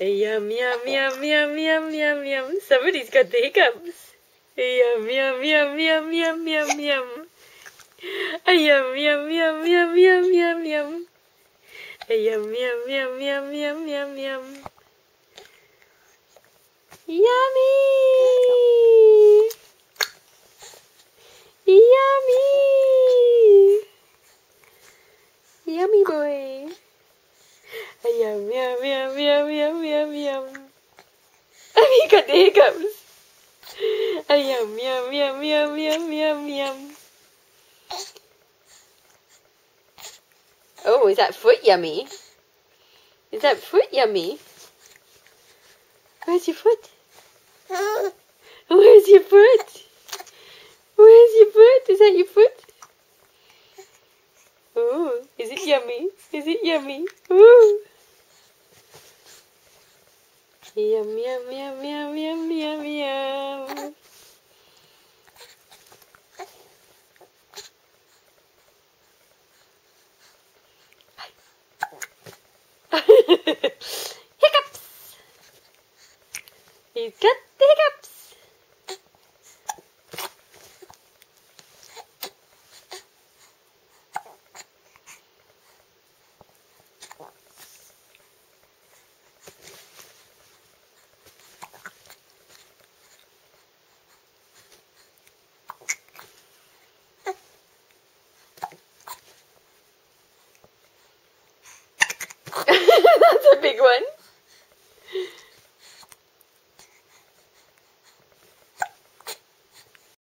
Yum, yum, yum, yum, yum, yum, yum. Somebody's got the hiccups. Yum, yum, yum, yum, yum, yum, yum. Yum, yum, yum, yum, yum, yum, yum. Yum, yum, yum, yum, yum, yum, yum. Yummy! Yummy! Yummy boy. Yum, yum, yum, yum, yum, yum, yum. He got the hiccups. Yum, yum, yum, yum, yum, yum, yum. Oh, is that foot yummy? Is that foot yummy? Where's your foot? Where's your foot? Where's your foot? Is that your foot? Oh, is it yummy? Is it yummy? Ooh. Yum, yum, yum, yum, yum, yum, yum. Hiccups! He's got the hiccups! That's a big one.